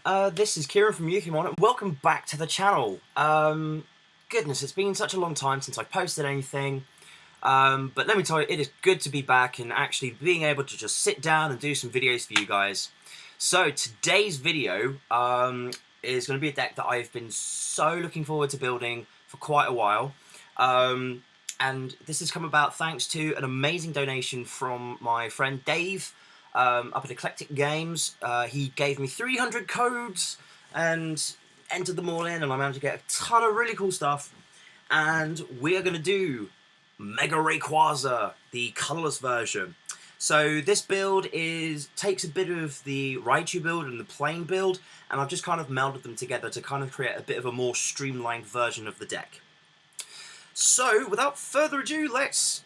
This is Kieran from Yukimon, and welcome back to the channel. Goodness, it's been such a long time since I posted anything, but let me tell you, it is good to be back and actually being able to just sit down and do some videos for you guys. So today's video is going to be a deck that I've been so looking forward to building for quite a while. And this has come about thanks to an amazing donation from my friend Dave up at Eclectic Games. He gave me 300 codes and entered them all in, and I managed to get a ton of really cool stuff. And we are going to do Mega Rayquaza, the colourless version. So this build takes a bit of the Raichu build and the plain build, and I've just kind of melded them together to kind of create a bit of a more streamlined version of the deck. So without further ado, let's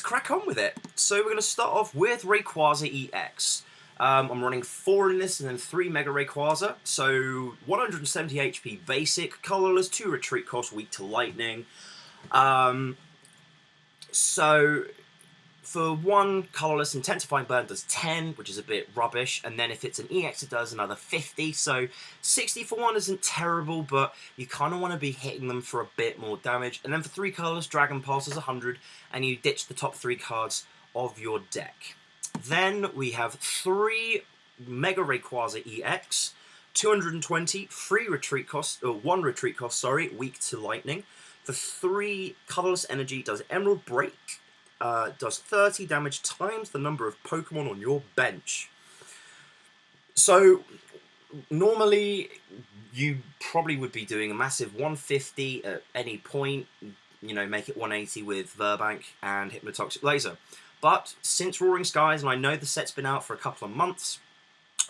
crack on with it. So we're going to start off with Rayquaza EX. I'm running 4 in this and then 3 Mega Rayquaza. So 170 HP basic, colourless, 2 retreat cost, weak to lightning. So for 1 colourless, intensifying burn does 10, which is a bit rubbish, and then if it's an EX it does another 50, so 60 for 1 isn't terrible, but you kind of want to be hitting them for a bit more damage. And then for 3 colourless, Dragon Pulse is 100, and you ditch the top 3 cards of your deck. Then we have 3 Mega Rayquaza EX, 220, 3 retreat cost, or 1 retreat cost, sorry, weak to lightning. For 3 colourless energy does Emerald Break, does 30 damage times the number of Pokemon on your bench. So normally you probably would be doing a massive 150 at any point, you know, make it 180 with Verbank and Hypnotoxic Laser. But since Roaring Skies, and I know the set's been out for a couple of months,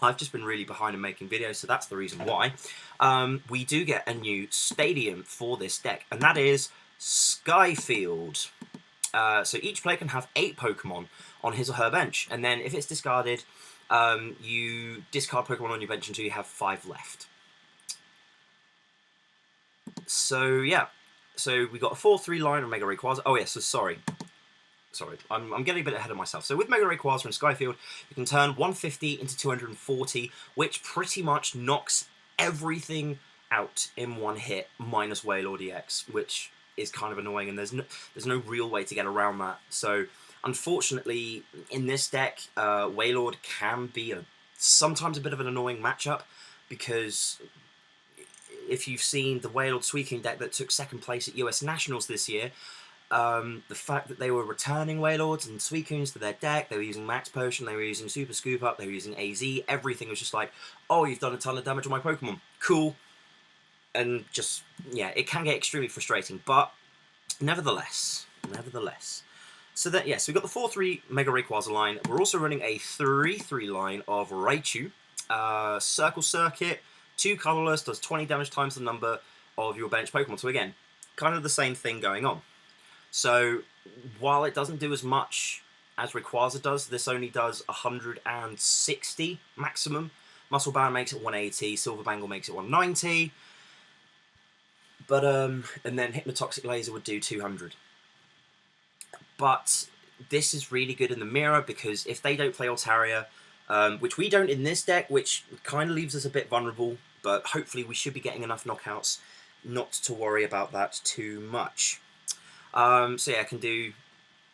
I've just been really behind in making videos, so that's the reason why. We do get a new stadium for this deck, and that is Skyfield. So each player can have 8 Pokemon on his or her bench, and then if it's discarded, you discard Pokemon on your bench until you have 5 left. So yeah, so we got a 4-3 line of Mega Rayquaza. Oh yeah, so sorry, I'm getting a bit ahead of myself. So with Mega Rayquaza and Skyfield, you can turn 150 into 240, which pretty much knocks everything out in one hit, minus Wailord EX, which is kind of annoying, and there's no real way to get around that. So unfortunately, in this deck, Wailord can be sometimes a bit of an annoying matchup, because if you've seen the Wailord Suicune deck that took 2nd place at US Nationals this year, the fact that they were returning Wailords and Suicunes to their deck, they were using Max Potion, they were using Super Scoop Up, they were using AZ, everything was just like, oh, you've done a ton of damage on my Pokemon, cool. And just, yeah, it can get extremely frustrating, but nevertheless. So that, yeah, so we've got the 4-3 Mega Rayquaza line. We're also running a 3-3 line of Raichu. Circle Circuit, 2 colourless, does 20 damage times the number of your bench Pokemon. So again, kind of the same thing going on. So while it doesn't do as much as Rayquaza does, this only does 160 maximum. Muscle Bound makes it 180, Silver Bangle makes it 190. But, and then Hypnotoxic Laser would do 200. But this is really good in the mirror, because if they don't play Altaria, which we don't in this deck, which kind of leaves us a bit vulnerable, but hopefully we should be getting enough knockouts not to worry about that too much. So yeah, I can do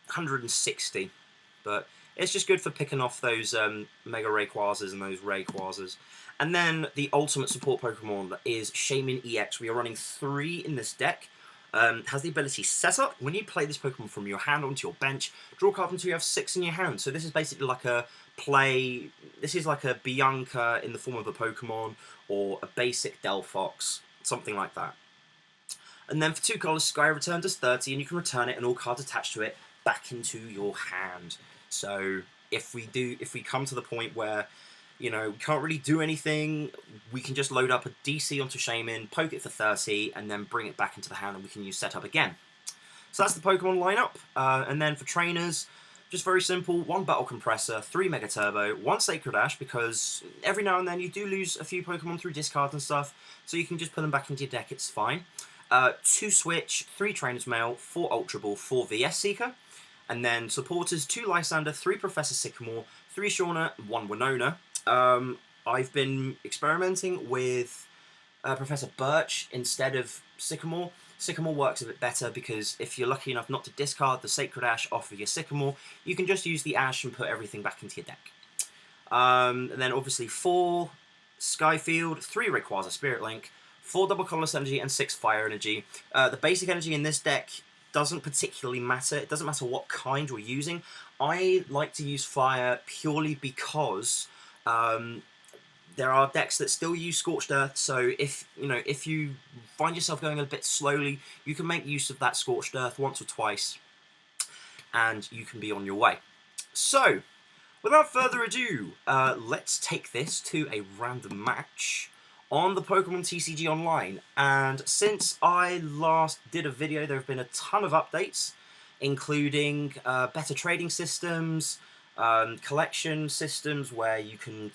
160, but it's just good for picking off those Mega Rayquazas and those Rayquazas. And then the ultimate support Pokemon is Shaymin EX. We are running 3 in this deck. Has the ability Setup. When you play this Pokemon from your hand onto your bench, draw a card until you have 6 in your hand. So this is basically like a this is like a Bianca in the form of a Pokemon, or a basic Delphox, something like that. And then for 2 colours, Sky Return does 30, and you can return it and all cards attached to it back into your hand. So if we come to the point where, you know, we can't really do anything, we can just load up a DC onto Shaymin, poke it for 30, and then bring it back into the hand, and we can use Setup again. So that's the Pokemon lineup. And then for trainers, just very simple: 1 Battle Compressor, 3 Mega Turbo, 1 Sacred Ash, because every now and then you do lose a few Pokemon through discards and stuff, so you can just put them back into your deck, it's fine. 2 Switch, 3 Trainer's Mail, 4 Ultra Ball, 4 VS Seeker. And then supporters: 2 Lysander, 3 Professor Sycamore, 3 Shauna, 1 Winona. I've been experimenting with Professor Birch instead of Sycamore. Sycamore works a bit better because if you're lucky enough not to discard the Sacred Ash off of your Sycamore, you can just use the Ash and put everything back into your deck. And then obviously 4 Skyfield, 3 Rayquaza Spirit Link, 4 Double Colorless Energy, and 6 Fire Energy. The basic energy in this deck doesn't particularly matter. It doesn't matter what kind you're using. I like to use Fire purely because there are decks that still use Scorched Earth, so if you find yourself going a bit slowly, you can make use of that Scorched Earth once or twice, and you can be on your way. So, without further ado, let's take this to a random match on the Pokemon TCG Online. And since I last did a video, there have been a ton of updates, including better trading systems, collection systems where you can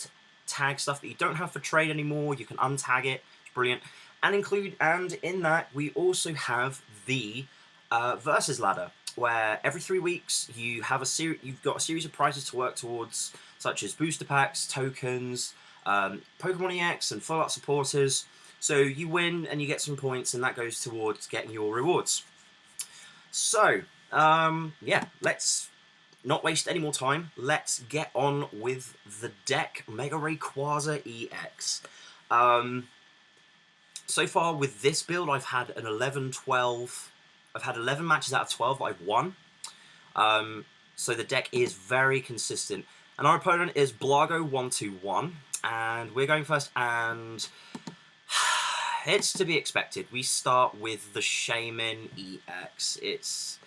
tag stuff that you don't have for trade anymore. You can untag it. It's brilliant. And in that we also have the versus ladder, where every 3 weeks you have you've got a series of prizes to work towards, such as booster packs, tokens, Pokemon EX, and full art supporters. So you win and you get some points, and that goes towards getting your rewards. So yeah, let's not waste any more time. Let's get on with the deck. Mega Rayquaza EX. So far with this build, I've had an 11-12. I've had 11 matches out of 12 I've won. So the deck is very consistent. And our opponent is Blago121. And we're going first, and it's to be expected. We start with the Shaman EX. It's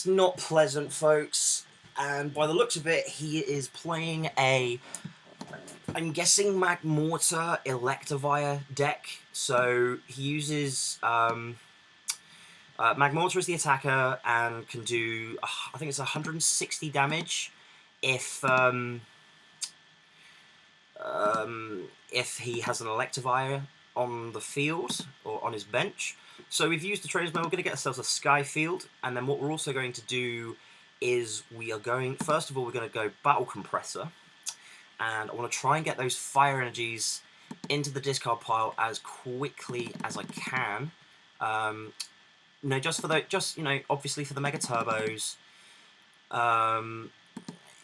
not pleasant, folks. And by the looks of it, he is playing a, I'm guessing, Magmortar Electivire deck. So he uses Magmortar as the attacker and can do, I think it's 160 damage if he has an Electivire on the field or on his bench. So we've used the Trader's Mail. We're going to get ourselves a Skyfield, and then what we're also going to do is first of all, we're going to go Battle Compressor, and I want to try and get those Fire Energies into the discard pile as quickly as I can. Obviously for the Mega Turbos.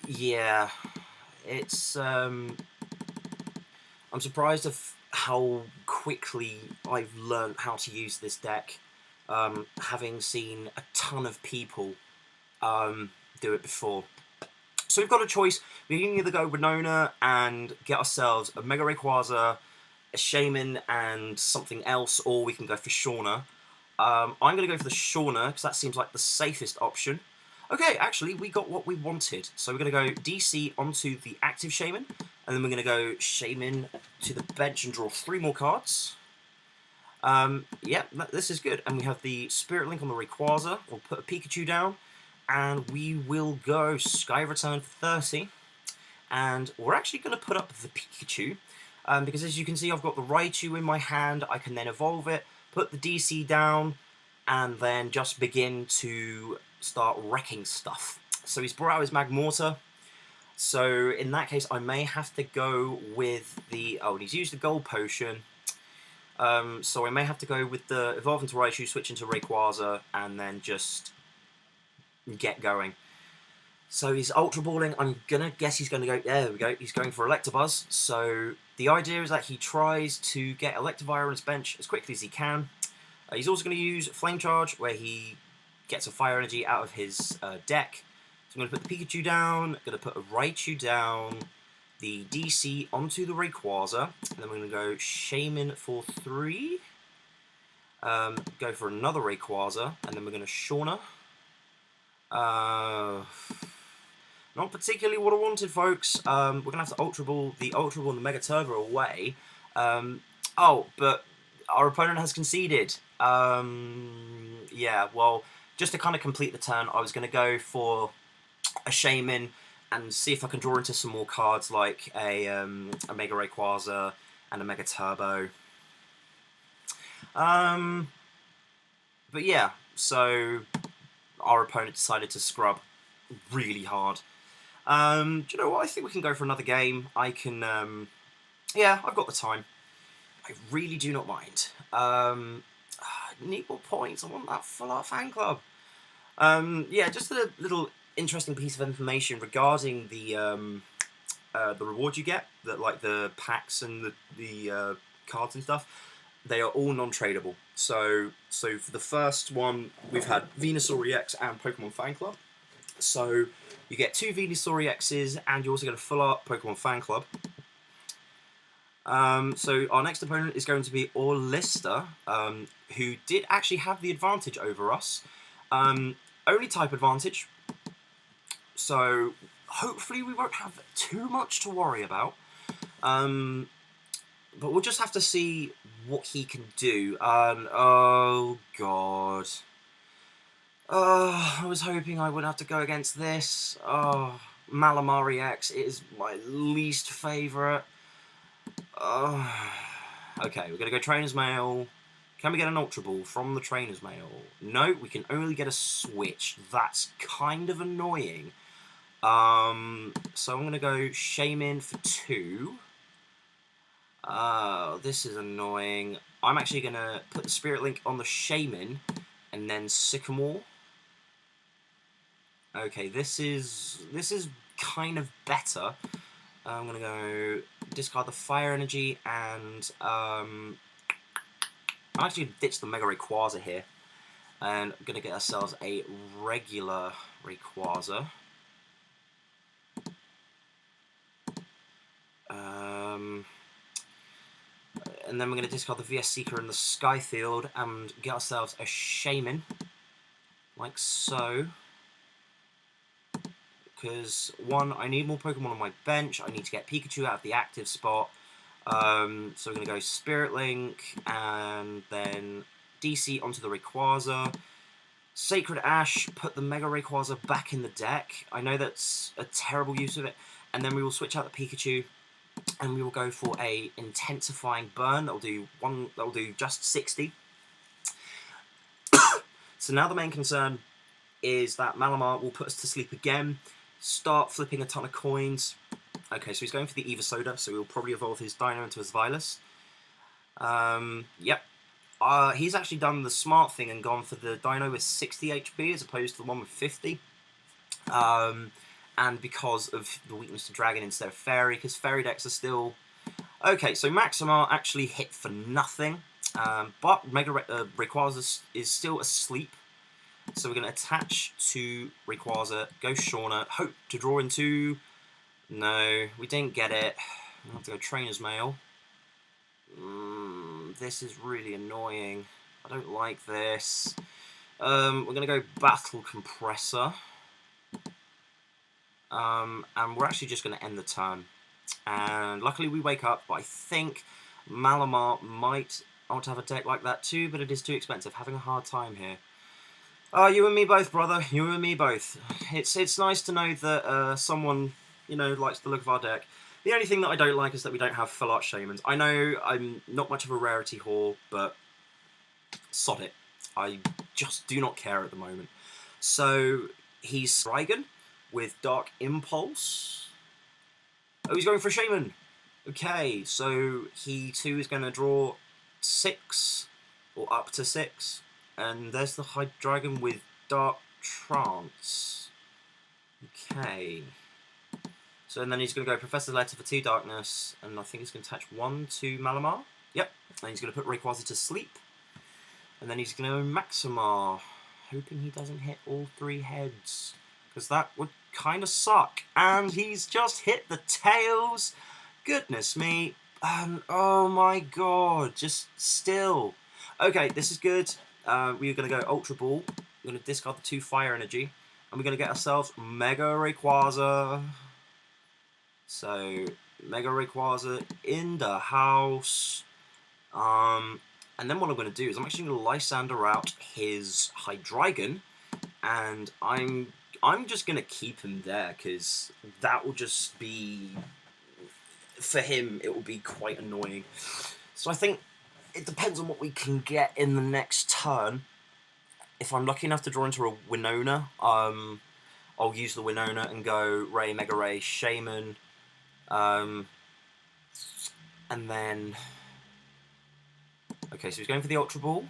Yeah, it's I'm surprised of how quickly I've learned how to use this deck, having seen a ton of people do it before. So we've got a choice. We can either go Winona and get ourselves a Mega Rayquaza, a Shaman, and something else, or we can go for Shauna. I'm going to go for the Shauna, because that seems like the safest option. Okay, actually, we got what we wanted. So we're going to go DC onto the active Shaman, and then we're going to go Shaman to the bench and draw 3 more cards. Yeah, this is good. And we have the Spirit Link on the Rayquaza. We'll put a Pikachu down, and we will go Sky Return for 30. And we're actually going to put up the Pikachu, because as you can see, I've got the Raichu in my hand. I can then evolve it, put the DC down, and then just begin to start wrecking stuff. So he's brought out his Magmortar. So in that case, I may have to go with the... Oh, and he's used the Gold Potion. So I may have to go with the Evolve into Raichu, switch into Rayquaza, and then just get going. So he's Ultra Balling. I'm going to guess he's going to go... There we go. He's going for Electabuzz. So the idea is that he tries to get Electivire on his bench as quickly as he can. He's also going to use Flame Charge, where he gets a Fire Energy out of his deck. So I'm going to put the Pikachu down, going to put a Raichu down, the DC onto the Rayquaza, and then we're going to go Shaman for 3, go for another Rayquaza, and then we're going to Shauna. Not particularly what I wanted, folks. We're going to have to Ultra Ball the Ultra Ball and the Mega Turbo away. Oh, but our opponent has conceded. Yeah, well, just to kind of complete the turn, I was going to go for a Shaman and see if I can draw into some more cards like a Mega Rayquaza and a Mega Turbo. But yeah, so our opponent decided to scrub really hard. Do you know what? I think we can go for another game. I can Yeah, I've got the time. I really do not mind. Need more points. I want that full art fan club. Yeah, just a little interesting piece of information regarding the rewards you get, that like the packs and the cards and stuff. They are all non-tradable. So for the first one, we've had Venusaur EX and Pokemon Fan Club. So you get 2 Venusaur EXs, and you also get a full art Pokemon Fan Club. So our next opponent is going to be Orlista, who did actually have the advantage over us. Only type advantage, so hopefully we won't have too much to worry about. But we'll just have to see what he can do. Oh god. I was hoping I wouldn't have to go against this. Oh, Malamar EX is my least favourite. Okay, we're going to go Trainer's Mail. Can we get an Ultra Ball from the Trainer's Mail? No, we can only get a Switch. That's kind of annoying. So I'm going to go Shaman for 2. This is annoying. I'm actually going to put the Spirit Link on the Shaman and then Sycamore. Okay, this is kind of better. I'm going to go discard the Fire Energy, and I'm actually going to ditch the Mega Rayquaza here. And I'm going to get ourselves a regular Rayquaza. And then we're going to discard the VS Seeker and the Skyfield and get ourselves a Shaman, like so. Because, one, I need more Pokemon on my bench. I need to get Pikachu out of the active spot. So we're going to go Spirit Link, and then DC onto the Rayquaza. Sacred Ash, put the Mega Rayquaza back in the deck. I know that's a terrible use of it. And then we will switch out the Pikachu, and we will go for a intensifying burn. That'll do just 60. So now the main concern is that Malamar will put us to sleep again. Start flipping a ton of coins. Okay, so he's going for the Evosoda, so we'll probably evolve his Dino into his Vilus. Yep. He's actually done the smart thing and gone for the Dino with 60 HP as opposed to the one with 50. And because of the weakness to Dragon instead of Fairy, because Fairy decks are still... Okay, so Maximar actually hit for nothing, but Mega Rayquaza is still asleep. So we're going to attach to Rayquaza, go Shauna, hope to draw into... No, we didn't get it. We'll have to go Trainer's Mail. This is really annoying. I don't like this. We're going to go Battle Compressor. And we're actually just going to end the turn. And luckily we wake up, but I think Malamar might want to have a deck like that too, but it is too expensive. Having a hard time here. You and me both, brother. You and me both. It's nice to know that someone, you know, likes the look of our deck. The only thing that I don't like is that we don't have full art Shamans. I know I'm not much of a rarity whore, but sod it. I just do not care at the moment. So he's Strigan with Dark Impulse. Oh, he's going for a Shaman. Okay, so he too is going to draw 6, or up to 6. And there's the Hydreigon with Dark Trance. Okay. So and then he's going to go Professor Letter for 2 Darkness, and I think he's going to attach 1 to Malamar. Yep. And he's going to put Rayquaza to sleep. And then he's going to go Maximar, hoping he doesn't hit all 3 heads, because that would kind of suck. And he's just hit the tails. Goodness me. And oh my god, just still. Okay, this is good. We're going to go Ultra Ball. We're going to discard the 2 Fire Energy. And we're going to get ourselves Mega Rayquaza. So, Mega Rayquaza in the house. And then what I'm going to do is I'm actually going to Lysander out his Hydreigon. And I'm just going to keep him there, because that will just be... For him, it will be quite annoying. So I think it depends on what we can get in the next turn. If I'm lucky enough to draw into a Winona, I'll use the Winona and go Ray, Mega Ray, Shaman. And then... Okay, so he's going for the Ultra Ball.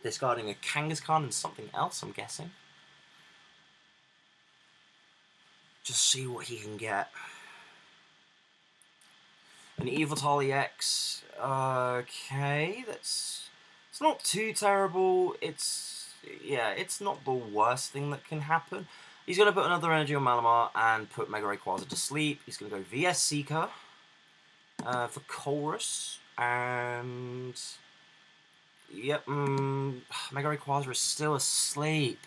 Discarding a Kangaskhan and something else, I'm guessing. Just see what he can get. An Evital EX. Okay, that's... It's not too terrible. It's... Yeah, it's not the worst thing that can happen. He's going to put another energy on Malamar and put Mega Rayquaza to sleep. He's going to go VS Seeker for Chorus. And... Yep, Mega Rayquaza is still asleep.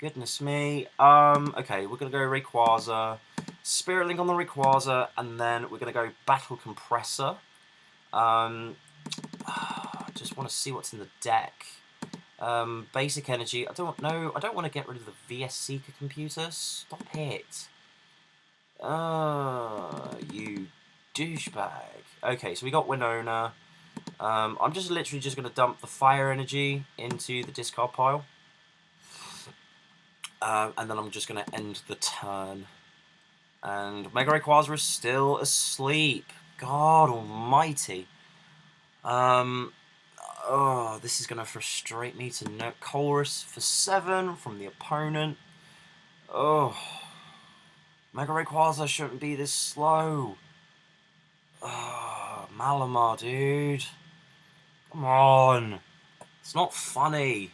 Goodness me. Okay, we're going to go Rayquaza, Spirit Link on the Rayquaza, and then we're going to go Battle Compressor. I just want to see what's in the deck. Basic Energy. I don't want to get rid of the VS Seeker computer. Stop it. You douchebag. Okay, so we got Winona. I'm just literally just going to dump the Fire Energy into the discard pile. And then I'm just going to end the turn. And Mega Rayquaza is still asleep. God almighty. Oh, this is going to frustrate me to no Chorus for 7 from the opponent. Oh. Mega Rayquaza shouldn't be this slow. Oh, Malamar, dude. Come on. It's not funny.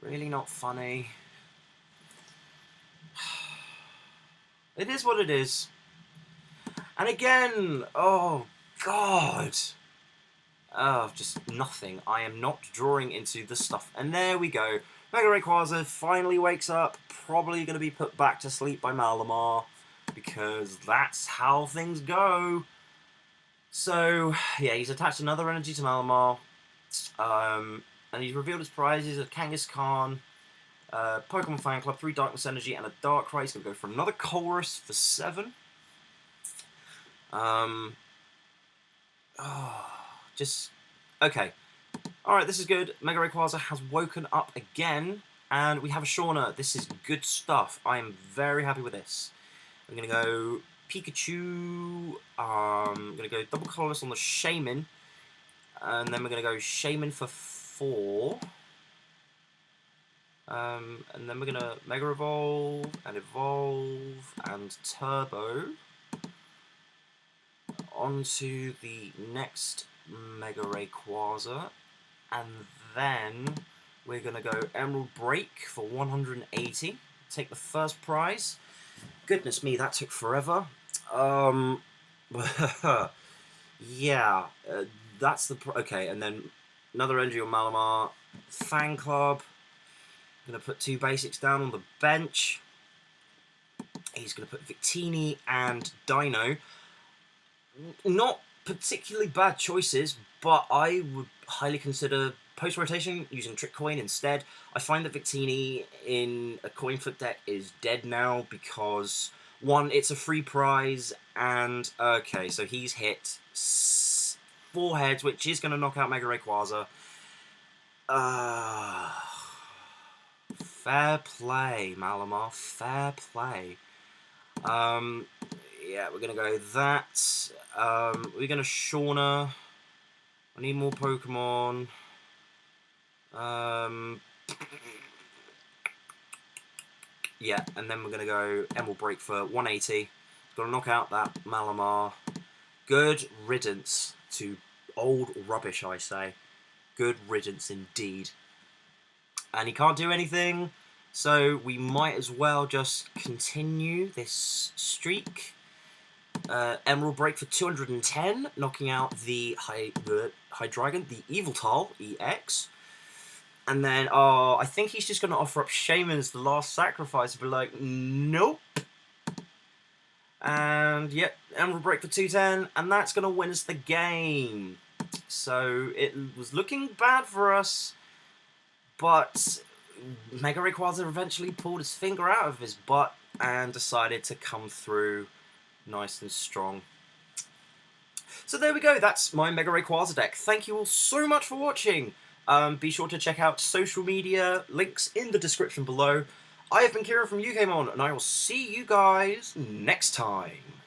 Really not funny. It is what it is. And again, oh god. Oh, just nothing. I am not drawing into the stuff. And there we go. Mega Rayquaza finally wakes up. Probably going to be put back to sleep by Malamar. Because that's how things go. So, yeah, he's attached another energy to Malamar. And he's revealed his prizes of Kangaskhan, Pokemon Fan Club, 3 Darkness Energy, and a Darkrai. He's going to go for another Chorus for 7. Okay. Alright, this is good. Mega Rayquaza has woken up again, and we have a Shauna. This is good stuff. I am very happy with this. I'm going to go Pikachu. I'm going to go double colorless on the Shaman. And then we're going to go Shaman for 4. And then we're going to Mega Evolve and Turbo onto the next Mega Rayquaza. And then we're going to go Emerald Break for 180. Take the first prize. Goodness me, that took forever. Yeah, that's the... Okay, and then another energy on Malamar. Fan Club. I'm going to put 2 basics down on the bench. He's going to put Victini and Dino. Not particularly bad choices, but I would highly consider post-rotation using Trick Coin instead. I find that Victini in a coin flip deck is dead now because, 1, it's a free prize, and, okay, so he's hit 4 heads, which is going to knock out Mega Rayquaza. Fair play, Malamar, fair play. Yeah, we're going to go that. We're going to Shauna. I need more Pokemon. Yeah, and then we're going to go Emerald Break for 180. Got to knock out that Malamar. Good riddance to old rubbish, I say. Good riddance indeed. And he can't do anything, so we might as well just continue this streak. Emerald Break for 210, knocking out the Hydreigon, the Evital EX. And then, I think he's just going to offer up Shaman's the last sacrifice. But like, nope. And, yep, Emerald Break for 210, and that's going to win us the game. So, it was looking bad for us, but Mega Rayquaza eventually pulled his finger out of his butt and decided to come through nice and strong. So there we go, that's my Mega Rayquaza deck. Thank you all so much for watching. Be sure to check out social media, links in the description below. I have been Kieran from UKmon, and I will see you guys next time.